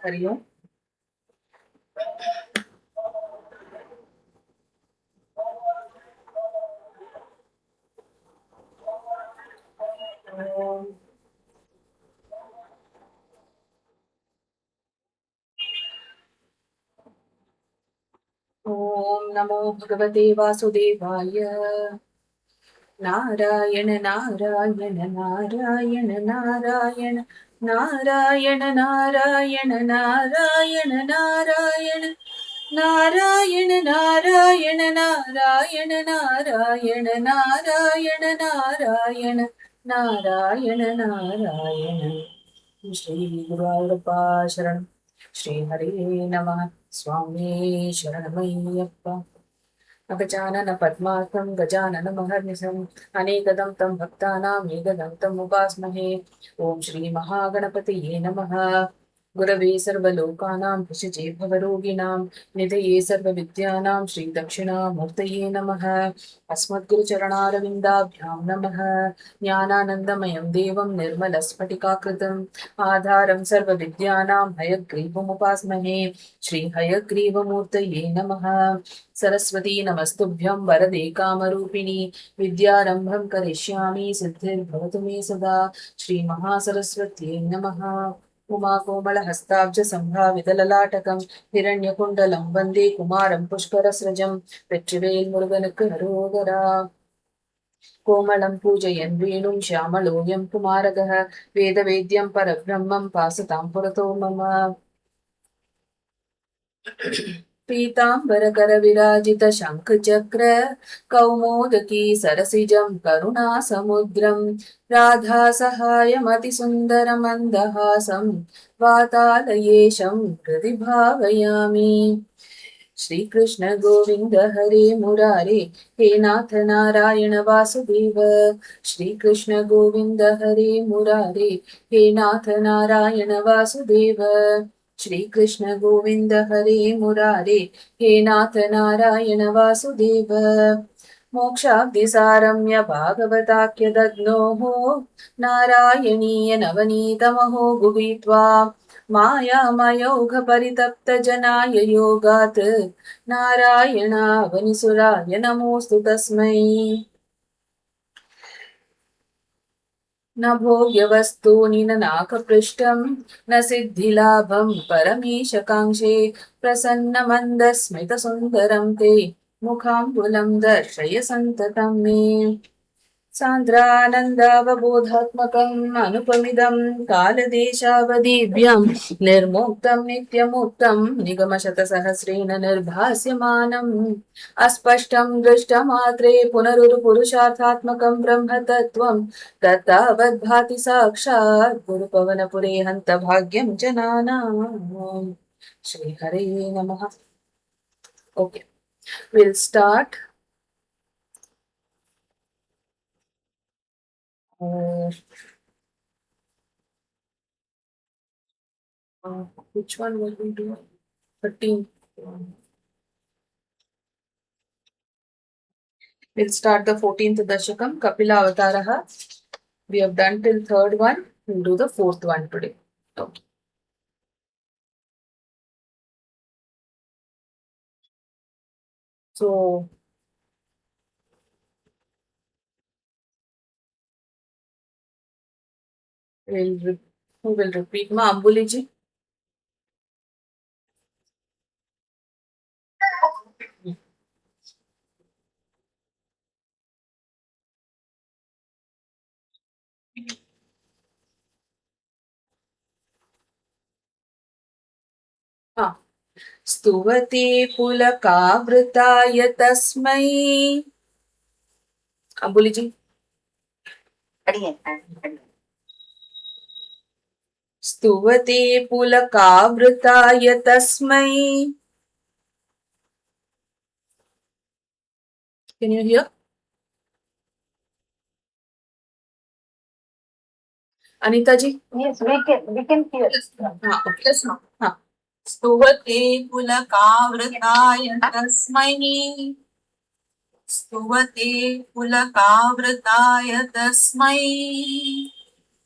हरि ओम। ओम नमो भगवते वासुदेवाय। नारायण नारायण नारायण नारायण नारायण नारायण नारायण नारायण नारायण नारायण नारायण नारायण नारायण नारायण नारायण नारायण। श्री गुरुवायूरप्पा शरण। श्री हरे नमः। स्वामी शरणमय्यप्पा। अगजानन पद्मार्कं गजानन महर्निशम् अनेकदं तं भक्तानां एकदं तम् उपास्महे। ओम श्री महागणपतये नमः। गुरवे सर्वलोकानां भिषजे भवरोगिणां निधये सर्वविद्यानां श्री दक्षिणामूर्तये नमः। अस्मद्गुरुचरणारविन्दाभ्यां नमः। ज्ञानानन्दमयं देवं निर्मलस्फटिकाकृतिम् आधारं सर्वविद्यानां हयग्रीवमुपास्महे। श्री हयग्रीवमूर्तये नमः। सरस्वती नमस्तुभ्यं वरदे कामरूपिणी विद्यारम्भं करिष्यामि सिद्धिर्भवतु मे सदा। श्री महासरस्वत्यै नमः। उमाकोमलहस्ताब्ज सम्भावितललाटकं हिरण्यकुण्डलं वन्दे कुमारं पुष्करस्रजं வெற்றிவேல் முருகனுக்கு அரோகரா। कोमलं पूजयन् वेणुं श्यामलोऽयं कुमारगः वेदवेद्यं परब्रह्मं पासतां पुरतो मम। पीताम्बरकरविराजित शङ्खचक्र कौमोदकी सरसिजं करुणासमुद्रं राधासहायमतिसुन्दरमन्दहासं वातालयेशं हृदि भावयामि। श्री कृष्ण गोविंद हरे मुरारे हे नाथ नारायण वासुदेव। श्री कृष्ण गोविंद हरे मुरारे हे नाथ नारायण वासुदेव। श्री कृष्ण गोविंद हरे मुरारे हे नाथ नारायण वासुदेव। मोक्षाब्धिसारम्य भागवताख्य दद्नोः नारायणीय नवनीतमहो गुहीत्वा मायामयोघपरितप्तजनाय योगात् नारायणावनिसुराय नमोऽस्तु तस्मै। न भोग्यवस्तूनि न नाकपृष्ठं न सिद्धिलाभं परमेशकाङ्क्षे प्रसन्नमन्दस्मितसुन्दरं ते मुखाम्बुलं दर्शय सन्ततं मे। सान्द्रानन्दावबोधात्मकम् अनुपमिदं कालदेशावधिभ्यां निर्मुक्तं नित्यमुक्तं निगमशतसहस्रेण निर्भास्यमानम् अस्पष्टं दृष्टमात्रे पुनरुरुपुरुषार्थात्मकं ब्रह्मतत्त्वं तत्तावद्भाति साक्षात् गुरुपवनपुरे हन्तभाग्यं जनानाम्। श्रीहरे नमः। Okay, we'll start. Which one will we do? 13. We'll start the 14th Dashakam, Kapila Avataraha. We have done till third one. We'll do the fourth one today. Okay. So, who will repeat? Ma Ambuliji. हाँ. स्तुवते पुलकावृताय तस्मै। Ambuliji. स्तुवते पुलकावृताय तस्मै। Can you hear? Anita ji? Yes, we can hear. हाँ, okay. Yes, no. हाँ. स्तुवते पुलकावृताय तस्मै। स्तुवते पुलकावृताय तस्मै।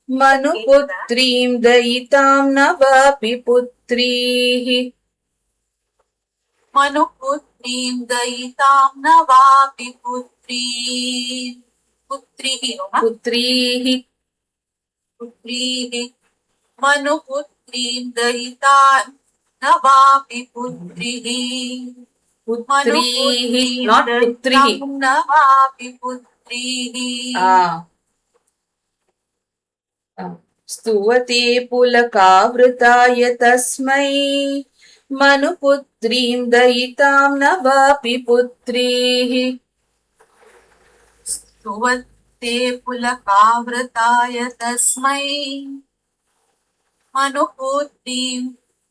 मनुपुत्रीं दयितां न वापि पुत्रीः मनुपुत्रीं दयितां न वापि पुत्रीः पुत्रीः पुत्रीः मनुपुत्रीं दयितां न वापि पुत्रीः पुत्रीः not पुत्रीः न वापि पुत्रीः स्तुवते पुलकावृताय तस्मै मनुपुत्रीं दयितां न वापि पुत्रीः स्तुवते पुलकावृताय तस्मै मनुपुत्रीं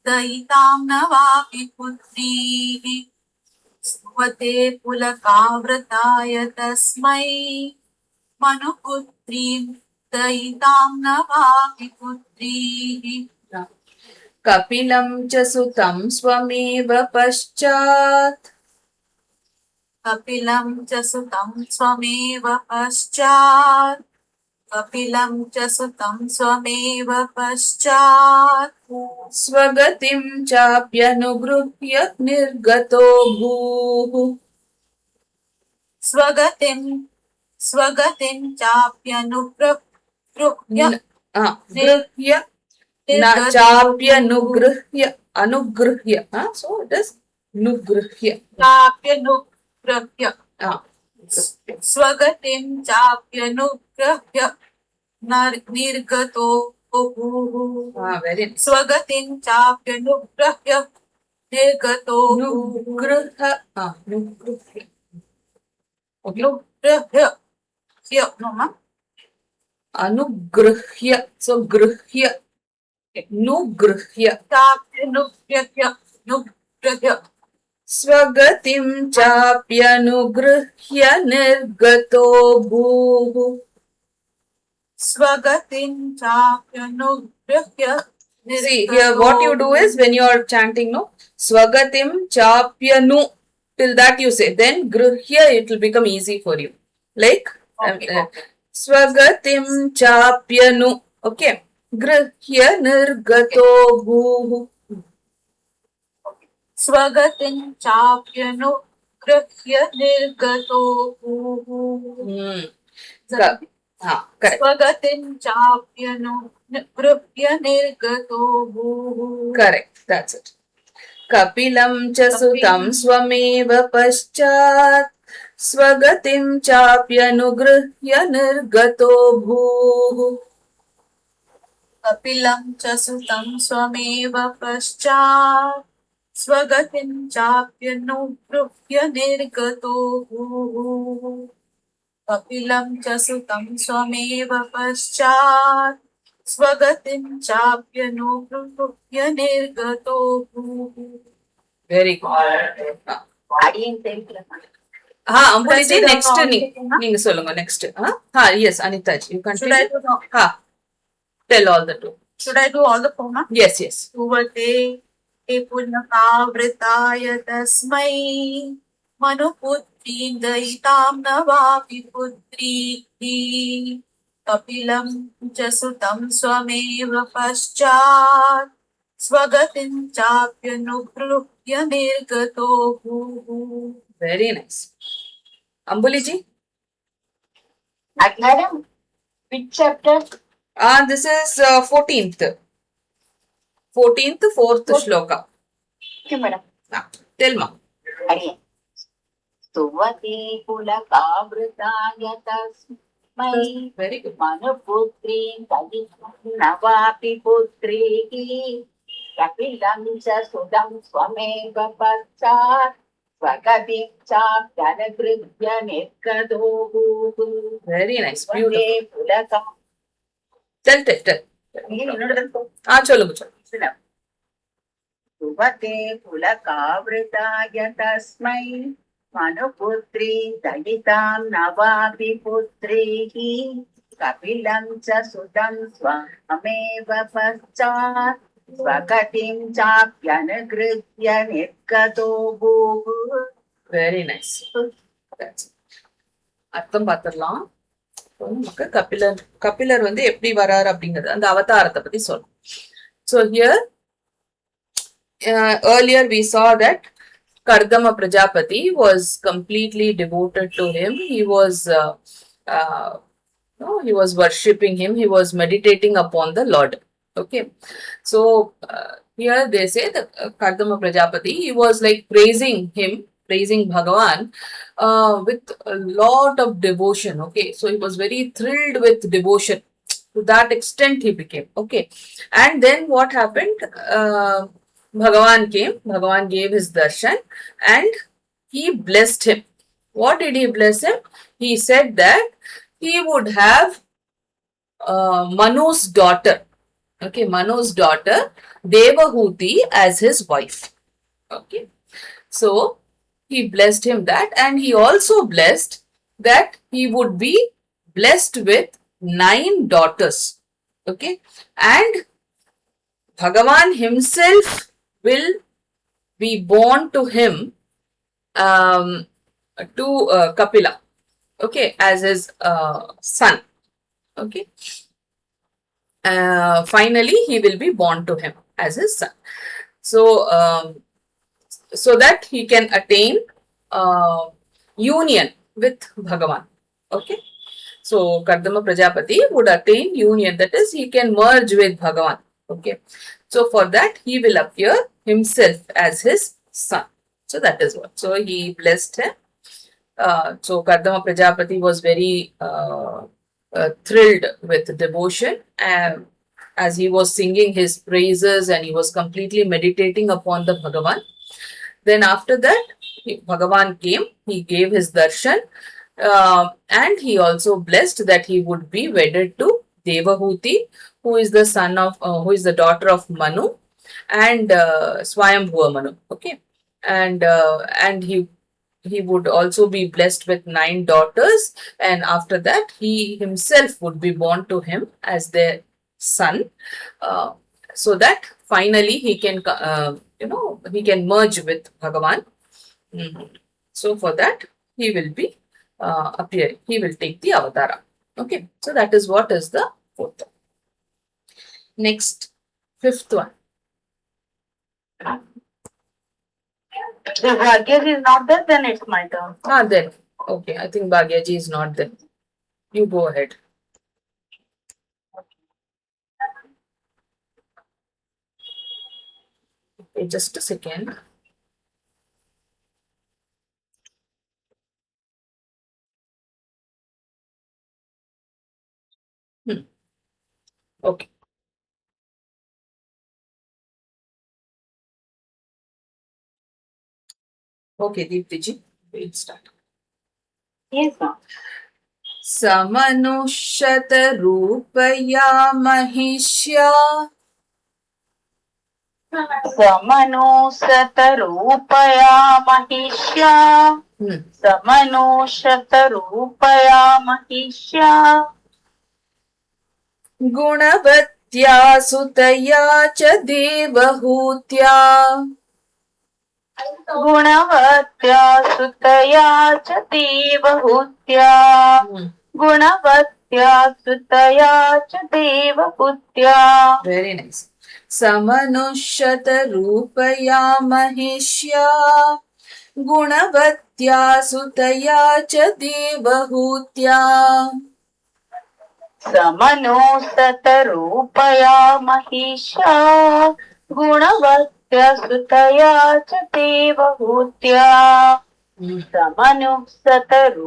दयितां न वापि पुत्रीः स्तुवते पुलकावृताय तस्मै मनुपुत्रीं दयितां न वापि पुत्रीः कपिलं च सुतं स्वमेव पश्चात् कपिलं च सुतं स्वमेव पश्चात् कपिलं च सुतं स्वमेव पश्चात् स्वगतिं चाप्यनुगृह्य निर्गतो भूः स्वगतिं चाप्यनुगृह्य गृह्य न चाप्यनुगृह्य अनुगृह्य so it is nugrihya चाप्यनुगृह्य स्वगतिं चाप्यनुगृह्य निर्गतो भूः very nice. स्वगतिं चाप्यनुगृह्य निर्गतो nugrihya nugrihya okay अनुगृह्य अनुगृह्य so गृह्य nugrihya चाप्यनुगृह्य स्वगतिं चाप्यनुगृह्य निर्गतो भूः स्वगतिं चाप्यनुगृह्य See here what you do is when you are chanting no swagatim chapyanu till that you say then grihya it will become easy for you like Okay. swagatim chapyanu okay grihya nirgato bhuh स्वगतिं चाप्यनुगृह्य निर्गतो भूः correct स्वगतिं चाप्यनुगृह्य निर्गतो भूः correct that's it कपिलं च सुतं स्वमेव पश्चात् स्वगतिं चाप्यनुगृह्य निर्गतो भूः कपिलं च सुतं स्वमेव पश्चात् स्वगतिं चाप्यनुगृह्य निर्गतो भूः कपिलं च सुतं स्वमेव पश्चात् स्वगतिं चाप्यनुगृह्य निर्गतो भूः very good அம்புலிஜி next நீங்க சொல்லுங்க next yes Anita ji you Should I continue do tell all the two Should I do all the form? yes सुवते पुनकावृताय तस्मै मनुपुत्रीं दयितां न वापि पुत्रीः कपिलं च सुतं स्वमेव पश्चात् स्वगतिं चाप्यनुगृह्य निर्गतो भूः very nice Ambuliji Madam, which chapter? this is 14th fourth shloka Okay, madam. tell ma Again. स्तुवते पुलकावृताय तस्मै very good मनुपुत्रीं दयितां न वापि पुत्रीः कपिलं च सुतं स्वमेव पश्चात् स्वगतिं चाप्यनुगृह्य निर्गतो भूः very nice स्तुवते beautiful Phoolka tell சொல்லுங்க सुवते पुलकावृताय तस्मै मनुपुत्रीं दयितां न वापि पुत्रीः कपिलं च सुतं स्वमेव पश्चात् स्वगतिं चाप्यनुगृह्य निर्गतो भूः very nice that's it. அர்த்தம் பார்த்துடலாம் நமக்கு கபிலர் வந்து எப்படி வராரு அப்படிங்கிறது அந்த அவதாரத்தை பத்தி சொல்லும். So here earlier we saw that Kardama Prajapati was completely devoted to him. He was he was worshipping him. He was meditating upon the Lord. Okay, so here they say that Kardama Prajapati, he was like praising him, praising Bhagavan with a lot of devotion. Okay, so he was very thrilled with devotion. To that extent he became. Okay, and then what happened? Bhagavan came. Bhagavan gave his darshan and he blessed him. What did he bless him? He said that he would have Manu's daughter. Okay, Manu's daughter Devahuti as his wife. Okay, so he blessed him that, and he also blessed that he would be blessed with 9 daughters. Okay, and Bhagavan himself will be born to him, to Kapila, okay, as his son. Okay, finally he will be born to him as his son. So so that he can attain union with Bhagavan. Okay, so Kardama Prajapati would attain union, that is, he can merge with Bhagavan. Okay, so for that he will appear himself as his son. So that is what. So he blessed him. So Kardama Prajapati was very thrilled with devotion, as he was singing his praises and he was completely meditating upon the Bhagavan. Then after that, Bhagavan came, he gave his darshan, and he also blessed that he would be wedded to Devahuti, who is the son of, who is the daughter of Manu and Swayambhuva Manu. Okay, and he would also be blessed with 9 daughters, and after that he himself would be born to him as their son, so that finally he can he can merge with Bhagavan. So for that he will be appearing, he will take the avatara. Okay, so that is what is the 4th one. Next, 5th one. The Bhagyaji is not there, then it's my turn. Then okay, I think Bhagyaji is not there. You go ahead. Okay, just a second. Okay. Okay, Deepti ji, we'll start. Yes, ma'am. समनुष्यत रूपया महिष्या समनुषतरूपया महिष्या समनुषतरूपया महिष्या गुणवत्या सुतया च देवहूत्या गुणवत्या सुतया च देवहूत्या गुणवत्या सुतया च देवहूत्या. Very nice. समनुष्यत रूपया महिष्या गुणवत्या सुतया च देवहूत्या समनुषतरूपया महिष्या गुणवत्या सुतया च देवहूत्या समनुषतरूपया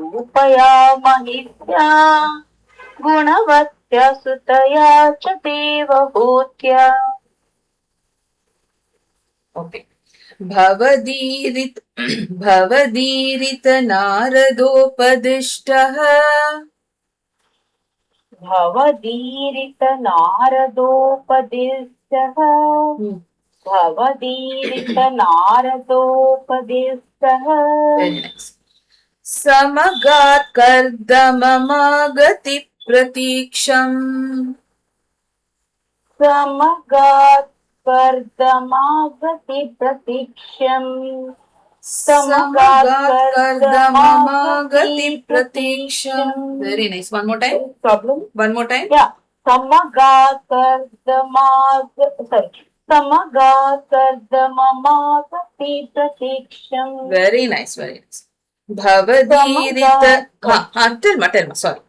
महिष्या गुणवत्या सुतया च देवहूत्या. Okay. भवदीरित नारदोपदिष्टः भवदीरित नारदोपदिष्टः भवदीरित नारदोपदिष्टः. Very nice. समगात् कर्दममागति प्रतीक्षम् समगात् कर्दमागति प्रतीक्षम् Samagat Kardamamagati Pratiksham. Very nice. One more time. Problem? One more time. Yeah. Samagakardamagati pratiksham. Very nice. Very nice. Bhavadirita. Tell me. Sorry.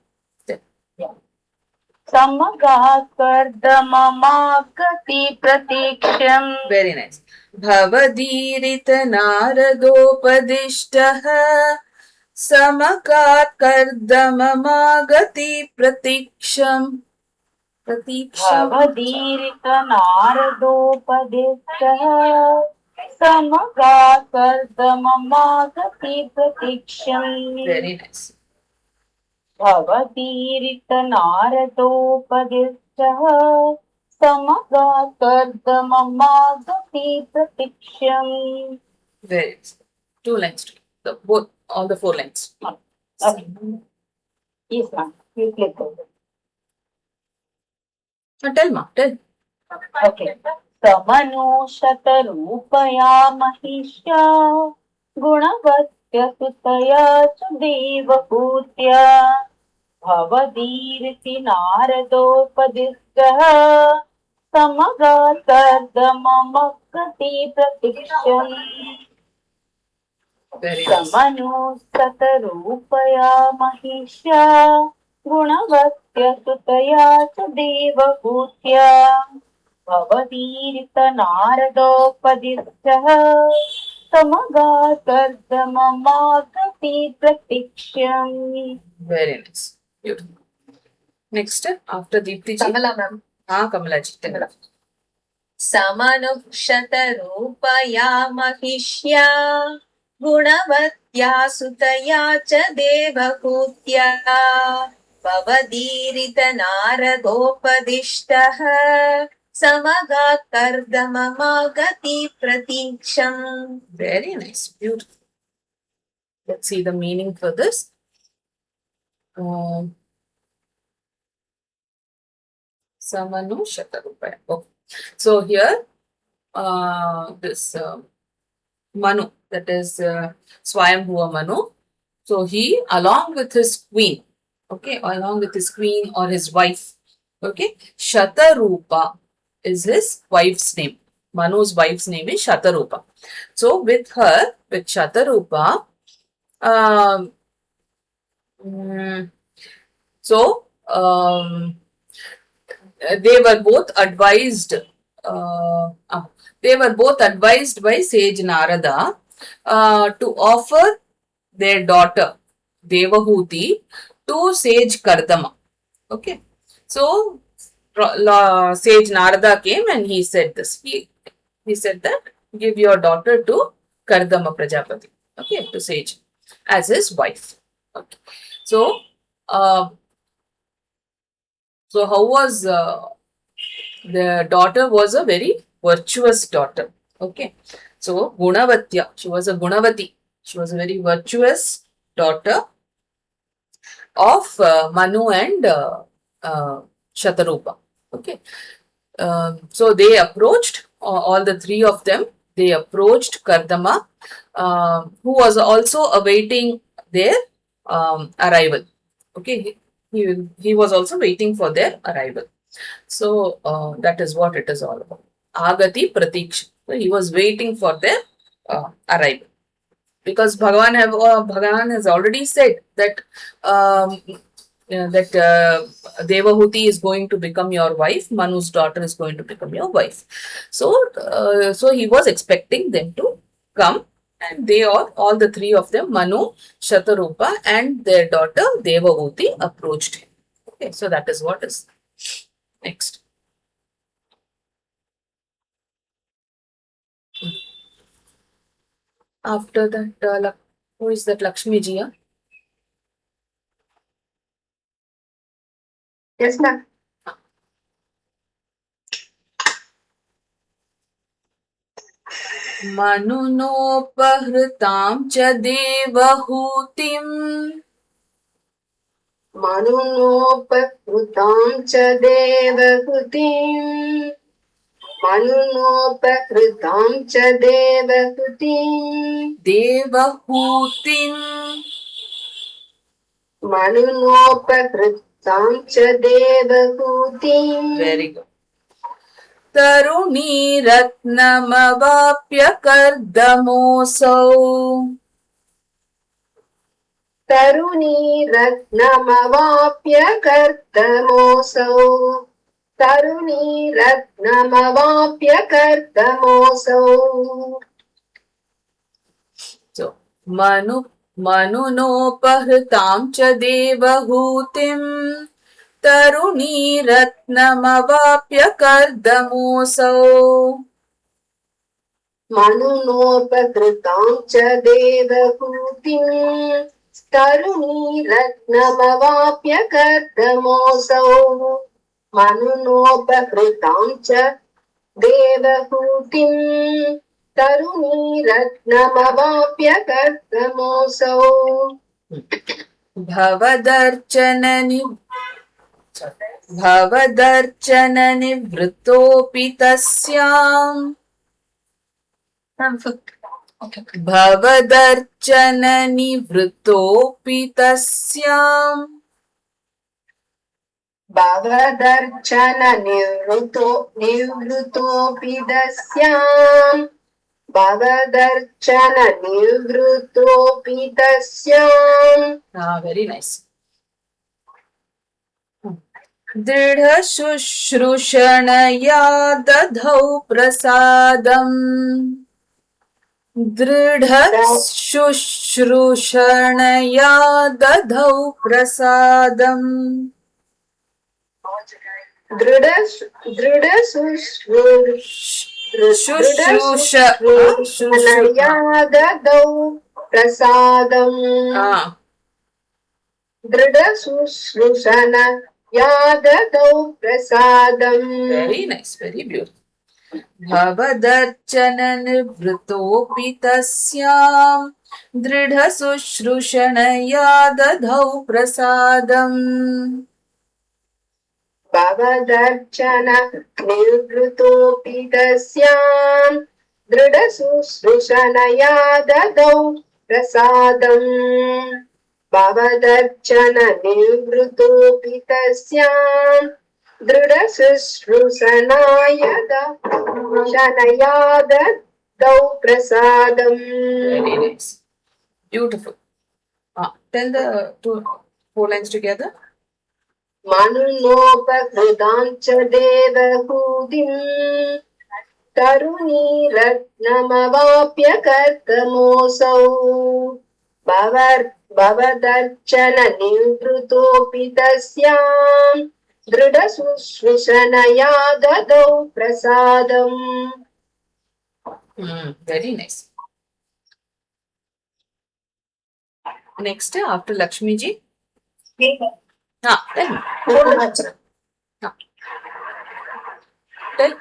Samagakardamamagati pratiksham. Very nice. Bhavadirita Naradopadiштah Samagat Kardamamagati Pratiksham. Bhavadirita Naradopadiштah Samagakardamamagati pratiksham. Very nice. Bhavadirita Naradopadiштah Samagakardamamagati pratiksham. Very nice. 2 lines. All the 4 lines. Okay. Yes, ma'am. You click on it. Tell ma. Tell. Okay. समनुशतरूपया महिष्या गुणवत्यसुतया च देवपूत्या भवदीर्ति नारदोपदिष्टः समगातर्दममगति प्रतीक्षम् Very nice. समनुशतरूपया महिष्या गुणवत्यसुतया च देवपूत्या भवदीर्त नारदोपदिष्टः समगातर्दममागति प्रतीक्षम्. Very nice. Beautiful. Next, after Deepti ji. Kamala ma'am. Kamala ji. Tell. समनुक्षतरूपया महिष्या गुणवत्या सुतया च देवहूत्या भवदीरित नारदोपदिष्टः समगाकर्दममागति प्रतीक्षम्. Very nice. Beautiful. Let's see the meaning for this. Samanu Shatarupaya. Okay. So here, this Manu, that is Swayambhuva Manu. So he, along with his queen, okay, along with his queen or his wife, okay, Shatarupa is his wife's name. Manu's wife's name is Shatarupa. So with her, with Shatarupa, they were both advised. They were both advised by sage Narada to offer their daughter Devahuti to sage Kardama. Okay, so sage Narada came and he said this. He said that give your daughter to Kardama Prajapati. Okay, to sage as his wife. Okay, so how was the daughter? Was a very virtuous daughter. Okay, so Gunavatya, she was a Gunavati. She was a very virtuous daughter of Manu and Shatarupa. Okay, so they approached, all the three of them, they approached Kardama, who was also awaiting their arrival. Okay, he was also waiting for their arrival. So that is what it is all about. Agati Pratiksha. So he was waiting for their arrival. Because Bhagavan has already said that Devahuti is going to become your wife, Manu's daughter is going to become your wife. So he was expecting them to come, and they all the three of them, Manu, Shatarupa and their daughter Devahuti, approached him. Okay, so that is what is next. After that, who is that? Lakshmi ji? Yes, ma'am. Manunopahritam cha devahutim. Manunopahritam cha devahutim. मनुनोपकृतां च देवहूतिम् देवहूतिम् मनुनोपकृतां च देवहूतिम् very good तरुणीरत्नमवाप्य कर्दमोऽसौ तरुणीरत्नमवाप्य कर्दमोऽसौ तरुणीरत्नमवाप्य कर्दमोऽसौ so मनुनोपहृतां च देवहूतिम् तरुणीरत्नमवाप्य कर्दमोऽसौ मनुनोपकृतां च देवहूतिम् तरुणीरत्नमवाप्य कर्दमोऽसौ मनुनोपकृतां च देवहूतिम् तरुणीरत्नमवाप्य कर्दमोऽसौ भवदर्चननिवृत्तोऽपि तस्याम् भवदर्चननिवृत्तोऽपि तस्याम् भवदर्चननिवृत्तोऽपि तस्याम् भवदर्चननिवृत्तोऽपि तस्याम् very nice दृढशुश्रूषणया दधौ प्रसादम् दृढशुश्रूषणया दधौ प्रसादम् दृढशुश्रूषणया ददौ प्रसादम् दृढशुश्रूषणया ददौ प्रसादम् very nice very beautiful भवदर्चननिवृत्तोऽपि तस्याम् दृढशुश्रूषणया दधौ प्रसादम् भवदर्चननिवृत्तोऽपि तस्याम् दृढशुश्रूषणया ददौ प्रसादम् भवदर्चननिवृत्तोऽपि तस्याम् दृढशुश्रूषणया ददौ प्रसादम् very nice beautiful tell the four lines together मनुनोपकृतां च देवहूतिम् तरुणीरत्नमवाप्य कर्दमोऽसौ भवदर्चननिवृत्तोऽपि तस्याम् दृढशुश्रूषणया ददौ प्रसादम् very nice next after Lakshmi ji tell me tell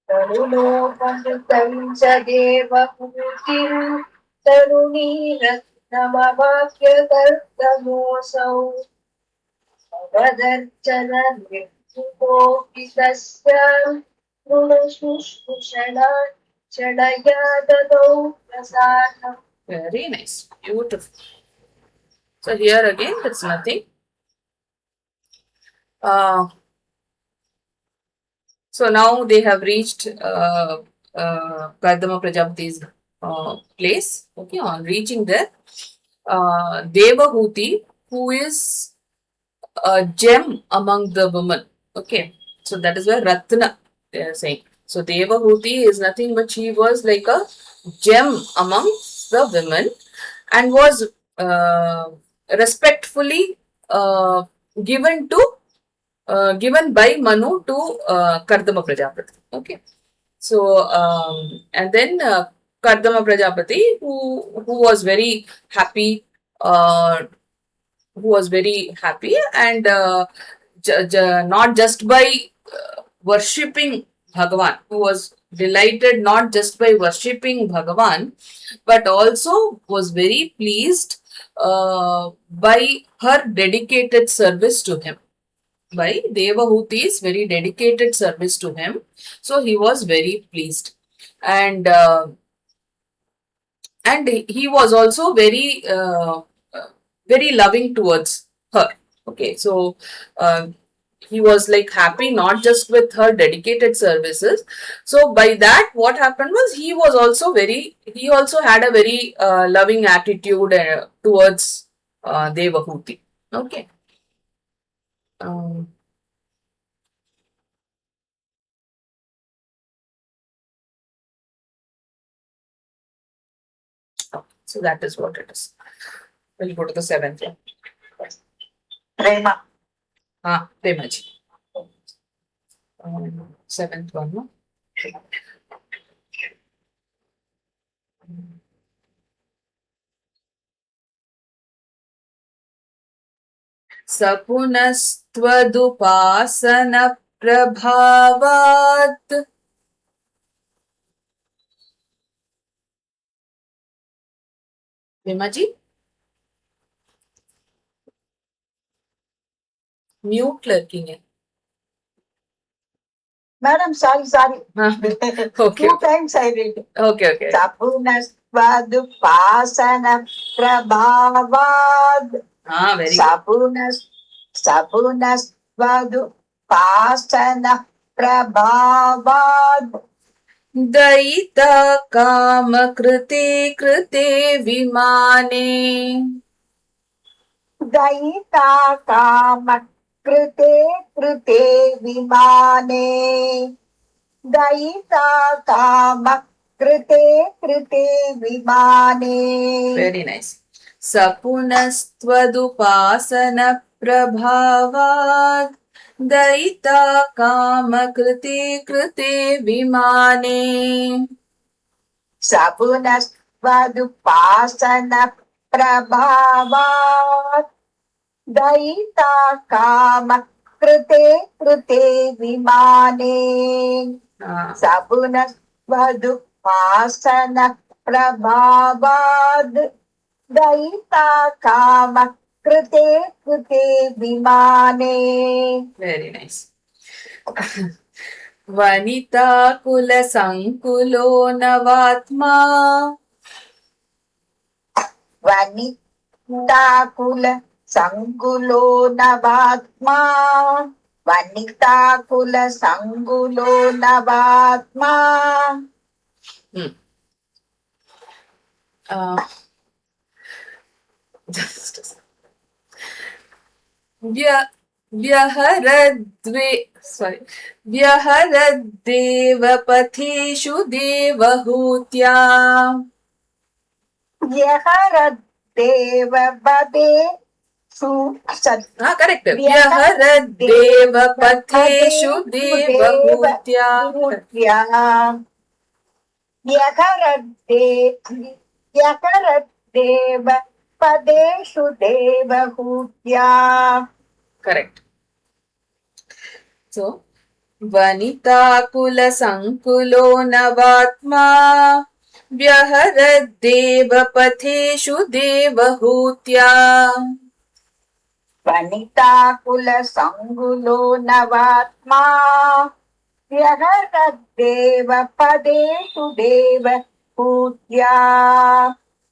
तरुणोपहृतं च देवहूतिम् तरुणीरत्नमवाप्य कर्दमोऽसौ भवदर्चननिवृत्तोऽपि तस्याम् दृढशुश्रूषणया ददौ प्रसादम् very nice beautiful so here again it's nothing so now they have reached Kardama Prajapati's place okay on reaching there Devahuti who is a gem among the women okay so that is where Ratna they are saying so Devahuti is nothing but she was like a gem amongst the women and was respectfully given by Manu to Kardama Prajapati. Okay, so and then Kardama Prajapati, who was very happy, and not just by worshipping Bhagavan, who was delighted not just by worshipping Bhagavan, but also was very pleased by her dedicated service to him. by Devahuti's very dedicated service to him. So he was very pleased. And he was also very loving towards her. Okay, so he was like happy not just with her dedicated services. So by that, what happened was he also had a very loving attitude towards Devahuti. Okay. Um, so that is what it is. We'll go to the seventh one. Prema. Premaji. Seventh one, no? सपुनस्त्वदुपासन प्रभावात् Premaji? Mute lurking high. Madam, sorry. Okay. 2 times I read. Okay. Sapunastvadupasana prabhavad. Very good. Sapunastvadupasana prabhavad. Daita kama कृते विमाने. Daita kama कृते विमाने. Daita kama कृते विमाने. Very nice. सपुनस्त्वदुपासन प्रभावात् दयिता काम कृते विमाने. Sapunastvadupasana prabhavat. Daita kama कृते विमाने. Sapunastvadupasana prabhavad. Daita kama कृते विमाने. Very nice. वनिता कुल संकुलो नवात्मा. वनिताकुल संकुलो नवात्मा. वनिताकुल संकुलो नवात्मा. Just a second. व्यहरद्देव पथेषु देवहूत्या. व्यहरद्देव पदेषु करेक्ट. व्यहरद्देव पथेषु देवहूत्या. व्यहरद्देव पदेषु देवहूत्या. Correct. So, वनिताकुल संकुलो नवात्मा व्यहरद्देव पथेषु देवहूत्या. वनिताकुल संकुलो नवात्मा व्यहरद्देव पदेषु देवहूत्या.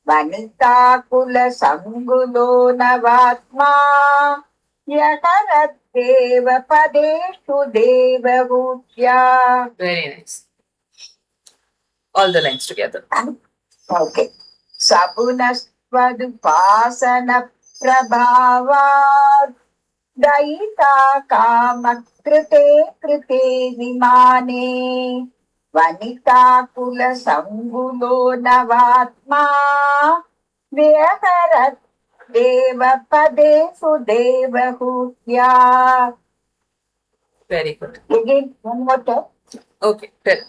वनिताकुल संकुलो नवात्मा व्यहरद्देव पदेषु देवहूत्या. Very nice. All the lines together. Okay. Sapunastvadupasana prabhavat. Daita kama कृते विमाने. वनिताकुल संकुलो नवात्मा व्यहरत् देवपदेषु देवहूत्या. Very good. Again, one more time. Okay, tell.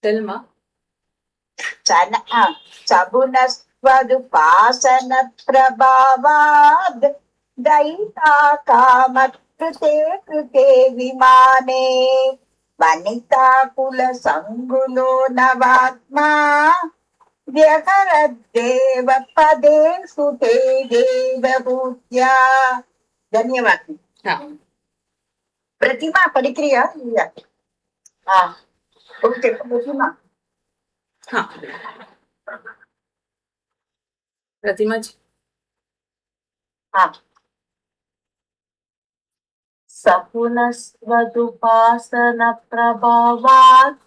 Tell ma. Sapunastvadupasana prabhavad. Daita kama कृते विमाने. वनिताकुल संकुलो नवात्मा व्यहरद्देव पदे सुते देवहूत्या. धन्यवाद. हाँ. प्रतिमा படிக்கிறியா இல்லையா? ஓகே प्रतिमा. हाँ. प्रतिमा जी. सपुनस्वदुपासन प्रभावात्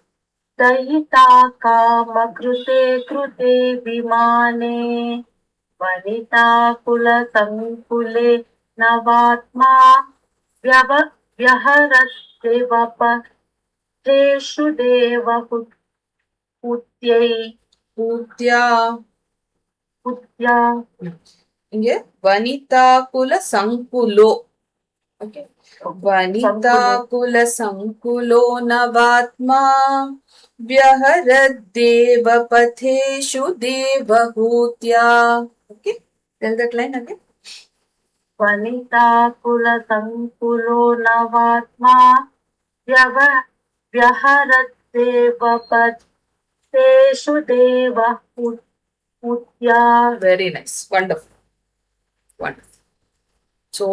दयिता कामकृते कृते विमाने वनिता कुलसङ्कुले नवात्मा व्यहरद्देवपथेषु देवहूत्यै पूत्या. हूत्या. இங்க வனிதா குல சங்குலோ. ஓகே. वनिता कुल संकुलो नवात्मा व्यहरद्देव पथेषु देवहूत्या. Okay, tell that line again. वनिता कुलसङ्कुलो नवात्मा व्यहरद्देवपथेषु देवहूत्या. Very nice, wonderful, wonderful. So,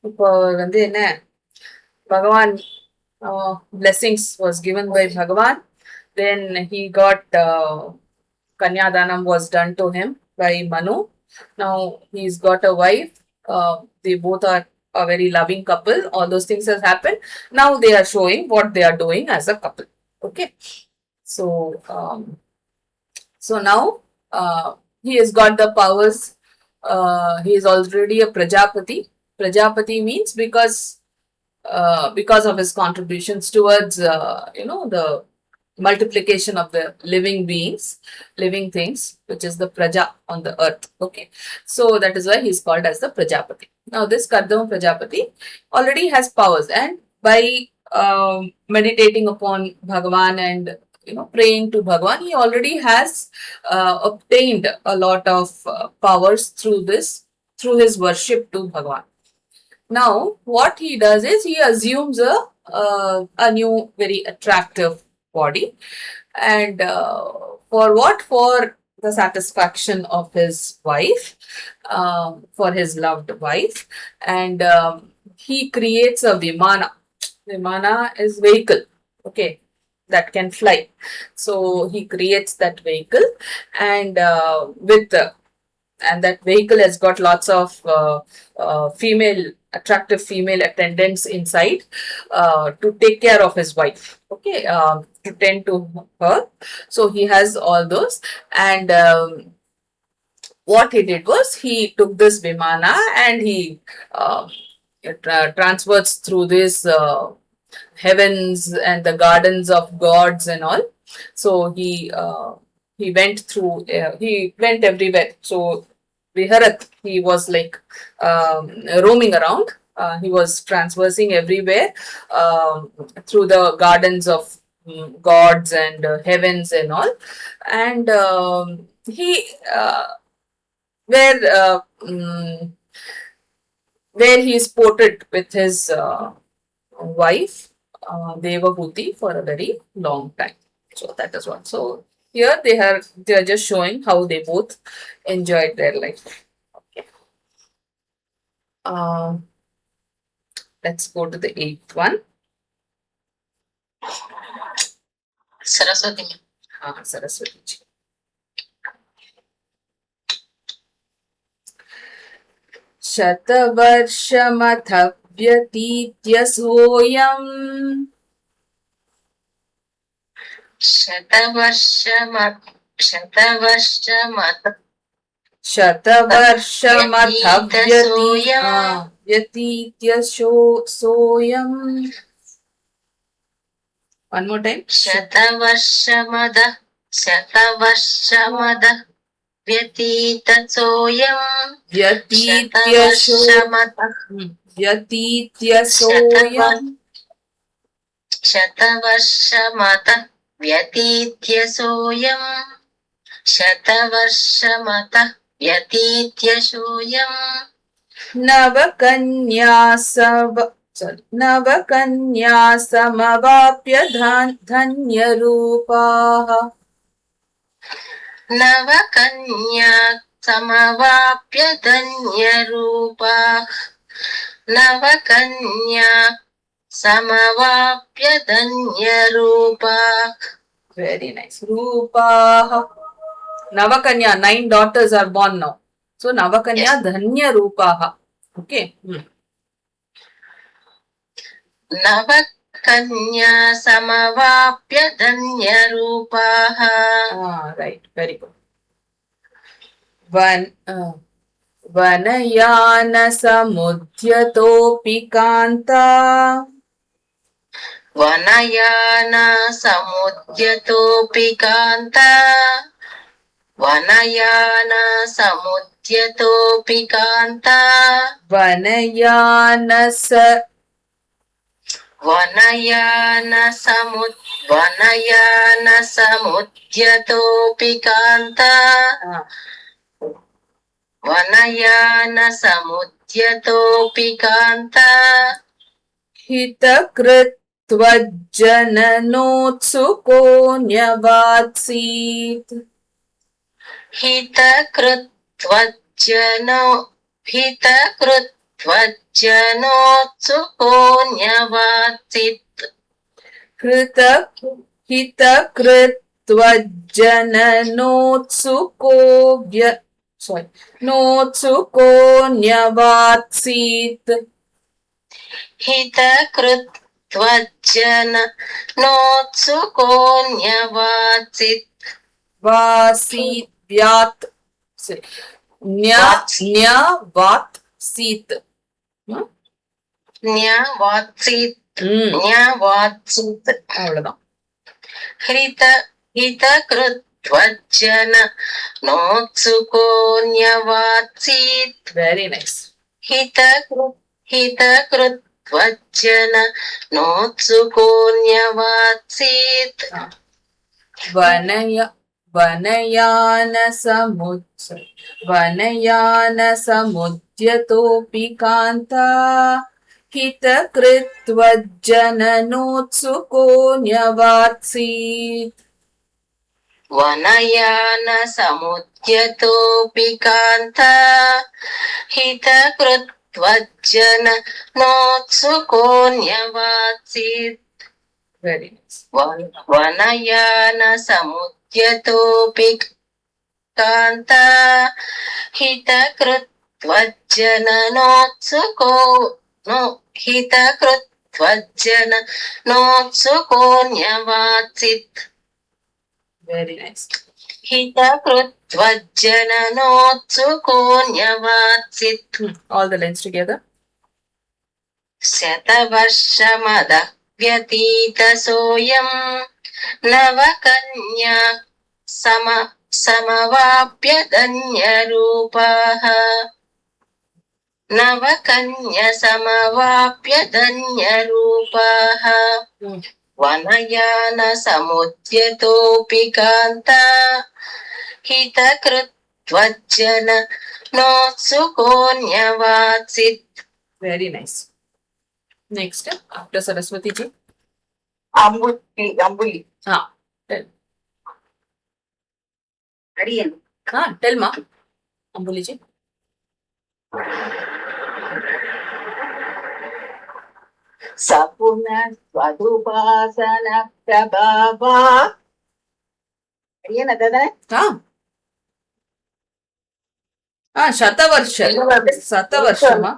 இப்போ வந்து என்ன, Bhagavan blessings was given by Bhagavan. Then he got Kanyadanam was done to him by Manu. Now he's got a wife. They both are a very loving couple. All those things has happened. Now they are showing what they are doing as a couple. Okay. So, so now he has got the powers. He is already a Prajapati. Prajapati means because of his contributions towards the multiplication of the living beings, living things, which is the praja on the earth. Okay, so that is why he is called as the Prajapati. Now this Kardama Prajapati already has powers, and by meditating upon Bhagavan and praying to Bhagavan, he already has obtained a lot of powers through his worship to Bhagavan. Now, what he does is he assumes a new, very attractive body, and for what? For the satisfaction of his wife, for his loved wife, and he creates a Vimana. Vimana is vehicle, okay, that can fly. So he creates that vehicle, and and that vehicle has got lots of attractive female attendants inside to take care of his wife, okay, to tend to her. So he has all those, and what he did was he took this Vimana and he transverts through this heavens and the gardens of gods and all. So he went through, he went everywhere. So Viharat, he was like roaming around. He was transversing everywhere through the gardens of gods and heavens and all. And he where he is portrayed with his wife Devahuti for a very long time. So that is one. So here they are just showing how they both enjoyed their life. Okay. Let's go to the 8th one. Saraswati. Saraswati ji. शतवर्षमथ व्यतीत्य सोऽयम् व्यतीत्य सोऽयम्. One more time. शतवर्षमद व्यतीत सोऽयम्. व्यतीत्य सोऽयम्. शतवर्षमत व्यतीत्य सोऽयम्. शतवर्षमत व्यतीत्य सोऽयम्. नवकन्या समवाप्य धन्यरूपाः. नवकन्या समवाप्य धन्यरूपा नवकन्या समवाप्य धन्यरूपा Very nice. Rupaha. Navakanya, 9 daughters are born now. So Navakanya Yes. Dhanya Rupaha. Okay. नवकन्या समवाप्य धन्यरूपाः Right. Very good. Vanayana Samudyatopi Kanta. वनयान समुद्यतोऽपि कान्ता वनयान समुद्यतोऽपि कान्ता Vanayana समुद्यतोऽपि कान्ता वनयान समुद्यतोऽपि कान्ता Hitakritvajjananotsuko न्यवात्सीत् हितकृत्वज्जनोत्सुको न्यवात्सित् हितकृत्वज्जननोत्सुको नोत्सुको न्यवात्सीत् हितकृत्वज्जनोत्सुको न्यवात्सित् वासीत् व्यात् न्यवात्सीत् न्यवात्सित् அவ்வளவுதான். हितकृत्वज्जनोत्सुको न्यवात्सित् Very nice. हितकृत्वज्जनोत्सुको न्यवात्सित् वनयानसमुद्यतोऽपि कान्ता हितकृत्वज्जननोत्सुको न्यवात्सीत् वनयानसमुद्यतोऽपि कान्ता हितकृत्वज्जनोत्सुको न्यवात्सित् Very nice. वनयानसमुद्यतोऽपि कान्ता हितकृत्वज्जनोत्सुको न्यवात्सित् Very nice. हितकृत्वज्जनोत्सुको न्यवात्सित् All the lines together. शतवर्षमदः व्यतीतसोऽयं नवकन्या समवाप्य धन्यरूपाः नवकन्या समवाप्य धन्यरूपाः वनयान समुद्यतोऽपि कान्ता हितकृत्वज्जनोत्सुको न्यवात्सित् Very nice. Next, after Saraswati ji. Ambuli. Tell. Adiyan. Tell ma. Ambuli ji. Sapuna Swadupasana Prabhava. Adiyan adada. Shatavarshama.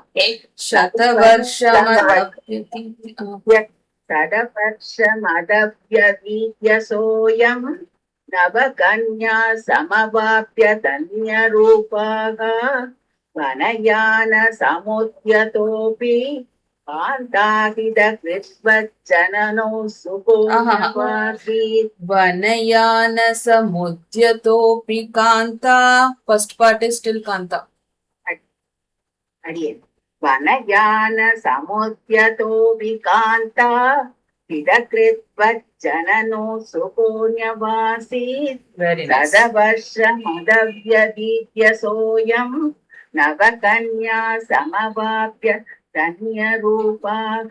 Shatavarshamadatvyavityasoyam Navakanya samavapya dhanyarupaka Vanayana samudyatopi Kantahidakritvajjanano suko navasit Vanayana samudyatopi kanta. First part is still kanta. Adiyan. Vanayana samudyatopi kanta Hidakritvajjanano suko navasit Very nice. Sadavarshamadatvyavityasoyam Navakanya samavapya धन्यरूपाः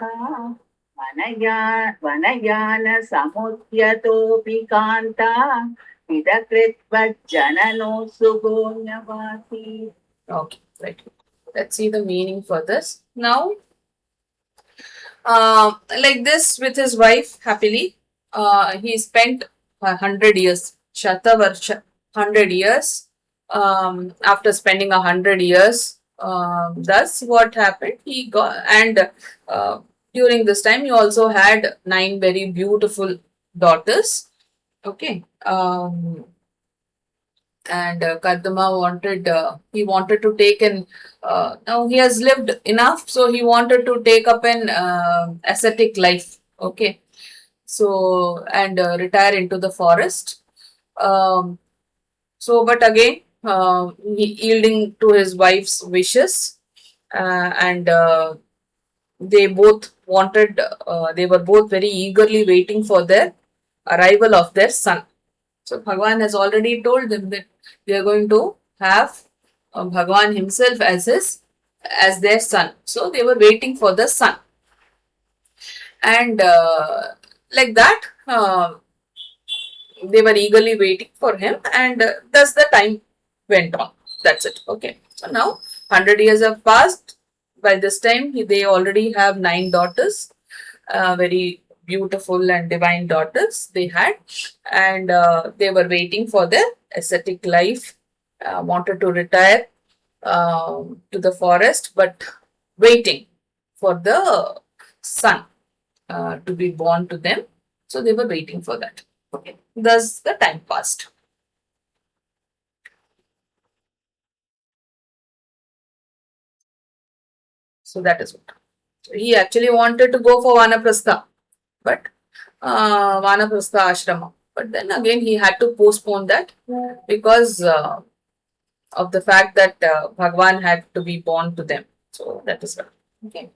वनयान समुद्यतोऽपि कान्ता Vidakritvajanano Sugonyavasi. Okay, right. Let's see the meaning for this. Now, like this with his wife happily, he spent 100 years, Shatavarsha, 100 years. After spending 100 years, thus what happened? He got, and during this time, he also had 9 very beautiful daughters. Okay. And Kardama he wanted to take an, now he has lived enough, so he wanted to take up an ascetic life. Okay. So, and retire into the forest. Um, so, but again, yielding to his wife's wishes, and they both wanted, they were both very eagerly waiting for their arrival of their son. So Bhagwan has already told them that they are going to have Bhagwan himself as their son. So they were waiting for the son, and like that they were eagerly waiting for him, and thus the time went on. That's it. Okay. So now 100 years have passed. By this time, they already have 9 daughters, very beautiful and divine daughters they had, and they were waiting for their ascetic life, wanted to retire to the forest, but waiting for the son to be born to them. So they were waiting for that. Okay. Thus the time passed. So that is what. He actually wanted to go for Vanaprastha, but Vanaprastha ashrama. But then again, he had to postpone that because of the fact that Bhagwan had to be born to them. So that is what. Okay.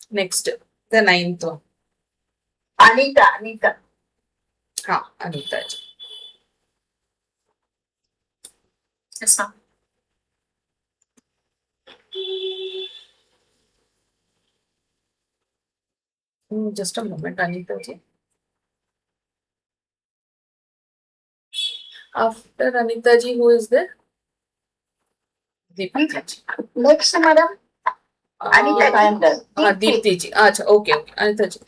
Next, the 9th one. Anita. Anita. Yes, ma'am. Just a moment, Anita ji. After Anita ji, who is there? Deepika ji. Next, madam. Anita, I am done. Deepti ji. Acha, okay. Anita ji.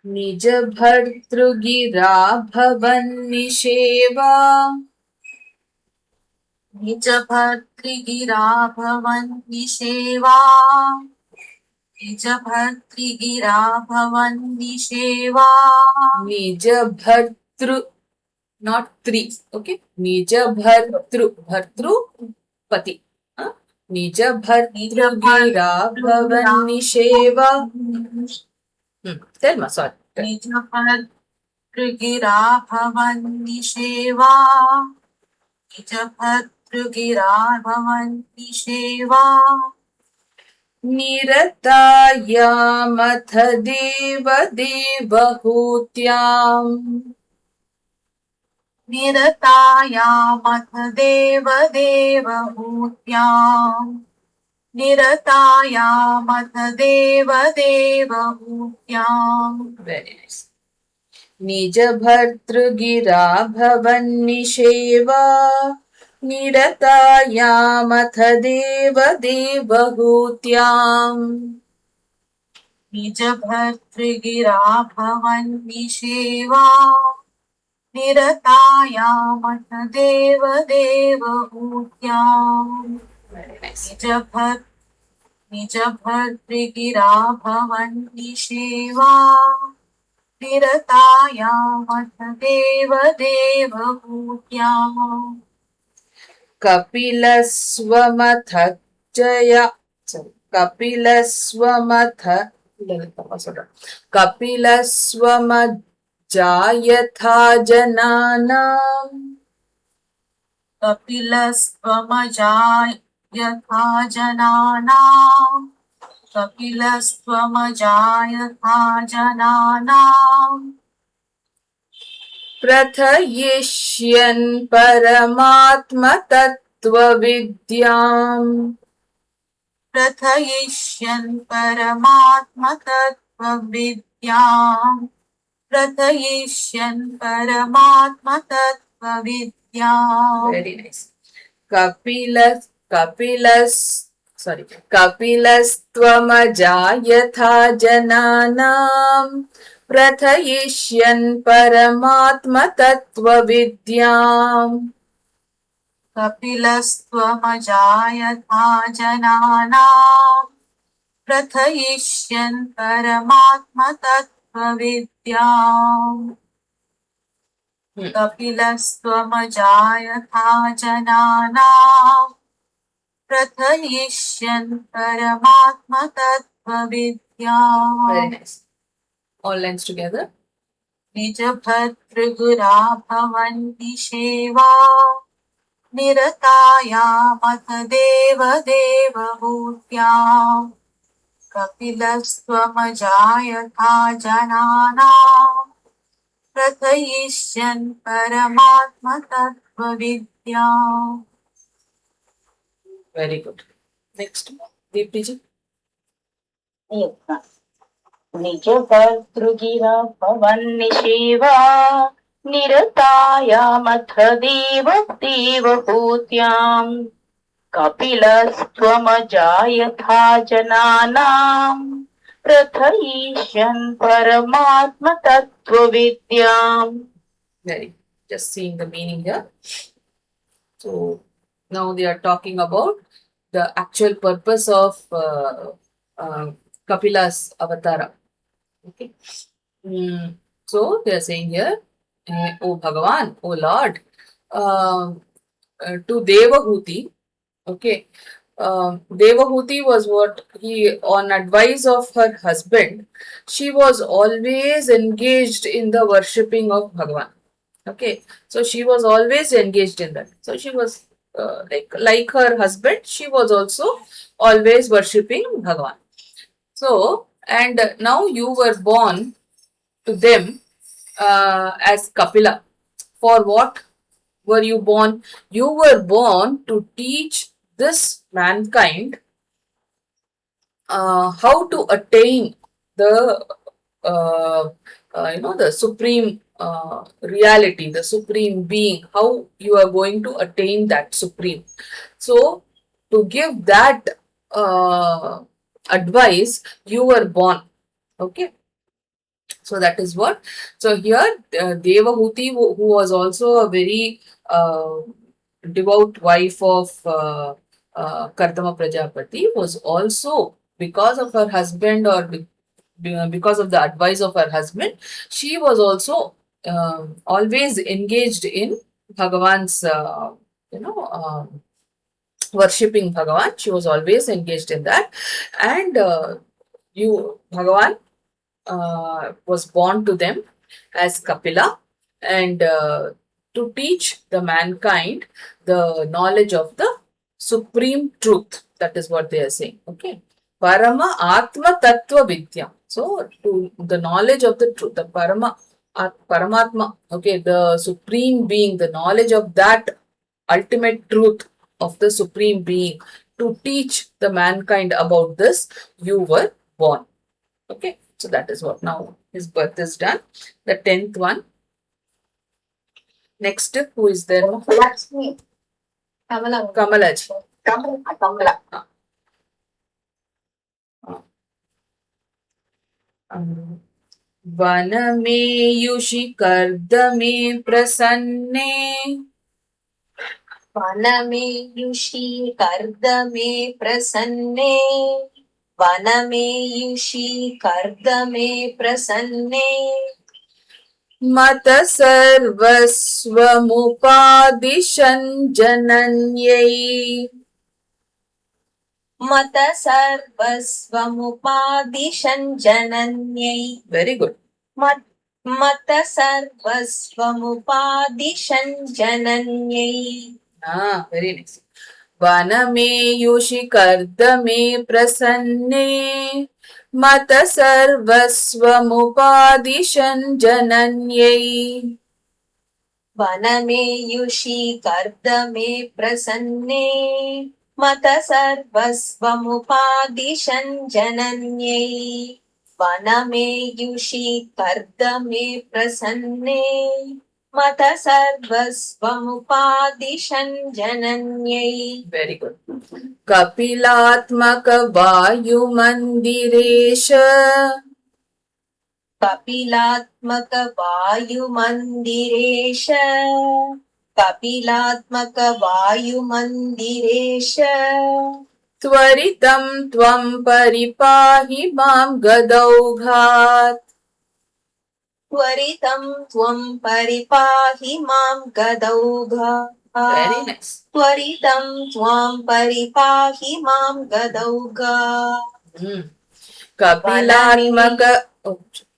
निज भर्तृगिरा भवन निषेवा निज भर्तृगिरा भवन निषेवा निज भर्तृगिरा भवन निषेवा निज भर्तृ not three, okay, निज भर्तृ पति, निज भर्तृगिरा भवन निषेवा. Tell me, sorry. निज भर्तृगिरा भवन निषेवा निज भर्तृगिरा भवन निषेवा निरतायामथ देव देवहूत्याम् निरतायामथ देव देवहूत्याम् निरतायामथ देव देवहूत्याम्. Very nice. निज भर्तृगिरा भवन निषेवा निरतायामथ देव देवहूत्याम्. निज भर्तृगिरा भवन निषेवा निरतायामथ देव देवहूत्याम्. Very nice. निज भर्तृगिरा भवन निषेवा निरतायामथ देव देवहूत्याम्. कपिलस्वमथ जय कपिलस्वमजायथा जनानाम्. कपिलस्त्वमजायथा जनानाम् कपिलस्त्वमजायथा जनानाम्. प्रथयिष्यन् परमात्मतत्त्वविद्याम्. प्रथयिष्यन् परमात्मतत्त्वविद्याम्. तत्त्वविद्याम् प्रथयिष्यन् परमात्मतत्त्वविद्याम्. Very nice. कपिलस्त्वमजा यथा जनानां प्रथयिष्यन् परमात्मतत्त्वविद्याम्. कपिलस्त्वमजा यथा जनानाम् प्रथयिष्यन् परमात्मतत्त्वविद्याम्. कपिलस्त्वमजा यथा जनानाम् प्रथयिष्यन् परमात्मतत्त्वविद्याम्. Very nice. All lines together. निजभर्तृगुरा भवन्ति सेवा निरतायामथ देवदेवहूत्याम्. कपिलस्त्वमजा यथा जनानाम् प्रथयिष्यन् परमात्मतत्त्वविद्याम्. Very good. Next, Deepti ji. निजभर्तृगिरा भवन्ति सेवा निरतायामथ देवदेवहूत्याम्. कपिलस्त्वमजा यथा जनानाम् प्रथयिष्यन् परमात्मतत्त्वविद्याम्. Very. Just seeing the meaning here. So now they are talking about the actual purpose of Kapila's avatara. Okay. So they are saying here, O Bhagavan, O Lord, to Devahuti. Okay. Devahuti was what he, on advice of her husband, she was always engaged in the worshipping of Bhagavan. Okay, so she was always engaged in that. So she was like her husband, she was also always worshipping Bhagavan. So, and now you were born to them as Kapila. For what were you born? You were born to teach this mankind how to attain the the supreme reality, the supreme being, how you are going to attain that supreme. So to give that advice, you were born. Okay, so that is what. So here Devahuti, who was also a very devout wife of Kardama Prajapati, was also, because of her husband or because of the advice of her husband, she was also always engaged in Bhagavan's, worshipping Bhagavan. She was always engaged in that. And Bhagavan was born to them as Kapila, and to teach the mankind the knowledge of the supreme truth. That is what they are saying. Okay. Parama Atma Tattva Vidya. So, to the knowledge of the truth, the Paramatma, okay, the supreme being, the knowledge of that ultimate truth of the supreme being, to teach the mankind about this, you were born. Okay, so that is what. Now his birth is done. The 10th one. Next, who is there? Lakshmi. Kamala. Kamalaji. Kamala. वन में युषि कर्द में प्रसन्ने, वन में युषि कर्द में प्रसन्ने, वन में युषि कर्द में प्रसन्ने, मत सर्वस्वमुपादिशन् जनन्यै, मत सर्वस्वमुपादिशन् जनन्यै. Very good. मत सर्वस्वमुपादिशन् जनन्यै. Very nice. वन में युषि कर्द में प्रसन्ने, मत सर्वस्वमुपादिशन् जनन्यै. वन में युषि कर्द में प्रसन्ने, मत सर्वस्वमुपादिशन् जनन्यै. वनमेयुषि कर्दमे प्रसन्ने मत सर्वस्वमुपादिशन् जनन्यै. Very good. Kapilatmaka Vayumandiresh. कपिलात्मक वायुमन्दिरेश कपिलात्मक वायुमन्दिरेश त्वरितं त्वं परिपाहि मां गदौघात्. त्वरितं त्वं परिपाहि मां गदौघात्. Very nice. त्वरितं त्वं परिपाहि मां गदौघात्.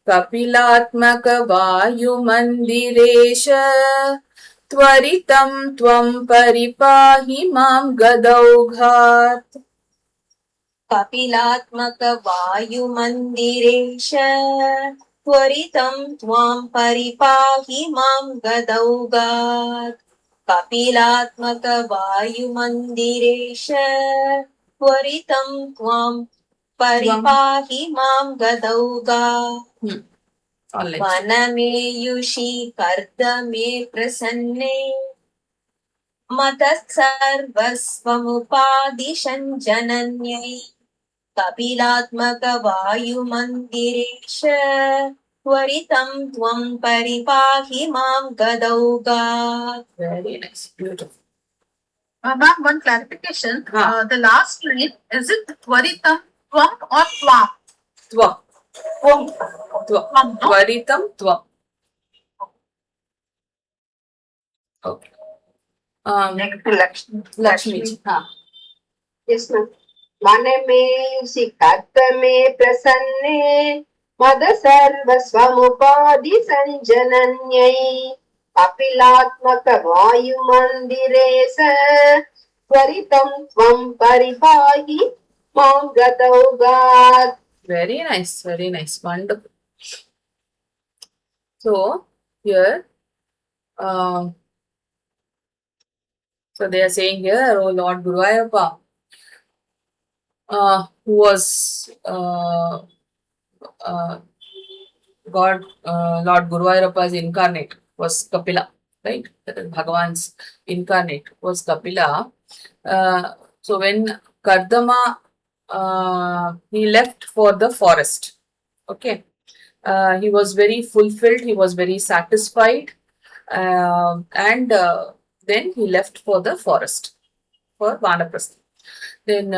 कपिलात्मक वायुमन्दिरेश त्वरितं त्वं परिपाहि मां गदौघात्. कपिलात्मक वायुमन्दिरेश त्वरितं त्वां परिपाहि मां गदौघात्. कपिलात्मक वायुमन्दिरेश त्वरितं त्वां परिपाहि मां गदौघात्. वनमेयुषि कर्दमे प्रसन्ने मतः सर्वस्वमुपादिशन् जनन्यै. कपिलात्मक वायुमन्दिरेश त्वरितं त्वं परिपाहि मां गदौघात्. Very nice. Beautiful. Ma'am, one clarification. हाँ. The last line, is it Tvaritam, Tvam or Tvam? Tvam. Tvam. Tvam. Tvam, no? Tvaritam tvam. Okay. Next to Lakshmi. Lakshmi ji. हाँ. Yes, ma'am. वनमेयुषि कर्दमे प्रसन्ने मद सर्वस्वमुपाधि सञ्जनन्यै कपिलात्मक वायुमन्दिरेश त्वरितं त्वं परिपाहि मां गदौघात्. Very nice. Very nice. Wonderful. So here, so they are saying here, oh Lord Guruvayappa, who was God, Lord Guruvayappa's incarnate was Kapila, right? That is Bhagavan's incarnate was Kapila. So when Kardama, he left for the forest, okay, he was very fulfilled, he was very satisfied, and then he left for the forest, for Vanaprastha. Then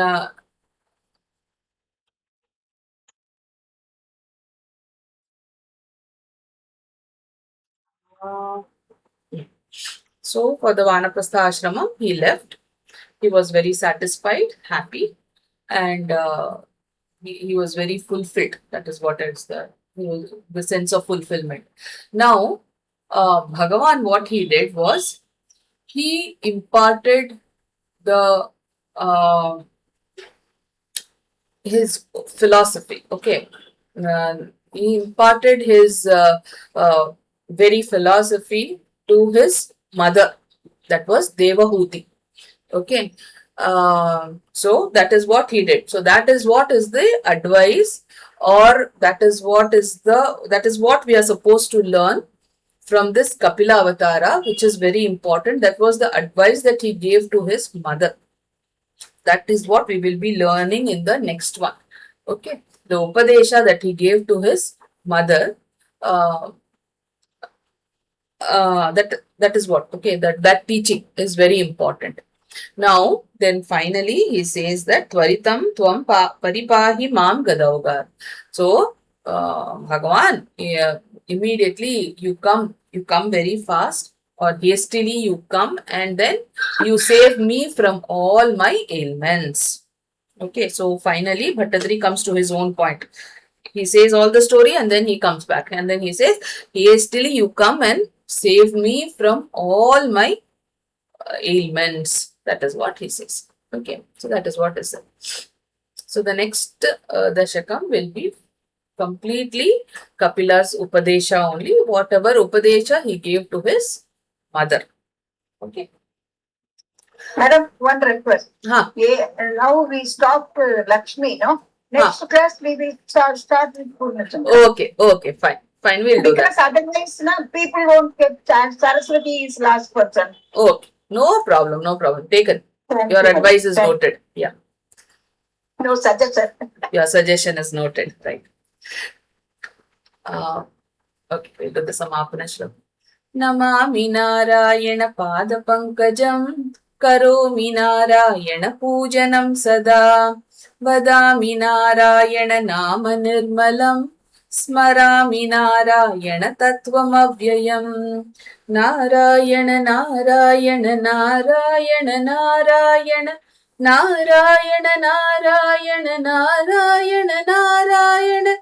so for the Vanaprastha ashramam, he left. He was very satisfied, happy, and he was very fulfilled. That is what is the sense of fulfillment. Now, Bhagavan, what he did was, he imparted the his philosophy. Okay, he imparted his very philosophy to his mother, that was Devahuti. Okay, so that is what he did. So that is what is the advice, or that is what we are supposed to learn from this Kapila Avatara, which is very important. That was the advice that he gave to his mother. That is what we will be learning in the next one. Okay, the Upadesha that he gave to his mother, that is what, okay, that teaching is very important. Now, then finally he says that Tvaritam Tvam Paripahi Mam Gadaugar. So, Bhagavan, immediately you come very fast, or hastily you come, and then you save me from all my ailments. Okay, so finally Bhattadri comes to his own point. He says all the story and then he comes back, and then he says, hastily you come and save me from all my ailments. That is what he says. Okay, so that is what is it. So the next Dashakam will be completely Kapila's Upadesha only, whatever Upadesha he gave to his mother. Okay. Madam, one request. Huh. Now we stopped Lakshmi, no? Next class we will start with Purnachandra. Okay, fine, we'll do that. Because otherwise, na, people won't get chance. Saraswati is last person. Okay, no problem. Taken. Thank Your you. advice is Thank- noted. Yeah, No suggestion. your suggestion is noted. Right. Okay, we'll do the Samapana Shloka. Namami Narayana Pada Pankajam Karomi Narayana Pujanam Sada Vadami Narayana Nama Nirmalam Smarami Narayana Tattvam Avyayam Narayana Narayana Narayana Narayana Narayana Narayana Narayana Narayana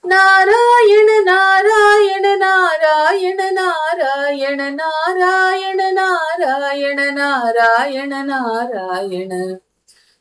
Narayana Narayana Narayana Narayana Narayana Narayana Narayana Narayana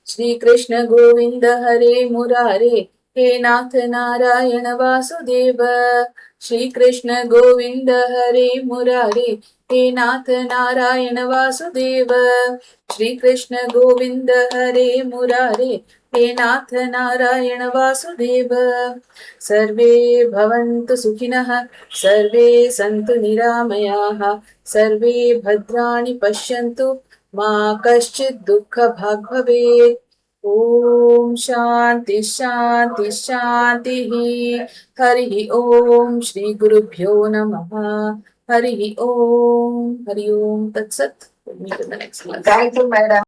Shri Krishna Govinda Hare Murare He Nath Narayana Vasudeva Shri Krishna Govinda Hare Murare He Nath Narayana Vasudeva Shri Krishna Govinda Hare Murare He Nath Narayana Vasudeva Sarve Bhavantu Sukhinah Sarve Santu Niramayaः Sarve Bhadrani Pashyantu Ma Kaschid Dukkha Bhag Bhavet Om Shanti Shanti Shanti Harihi Om Shri Gurubhyo Namaha Harihi Om Tat Sat. We'll meet in the next class. Thank you, madam.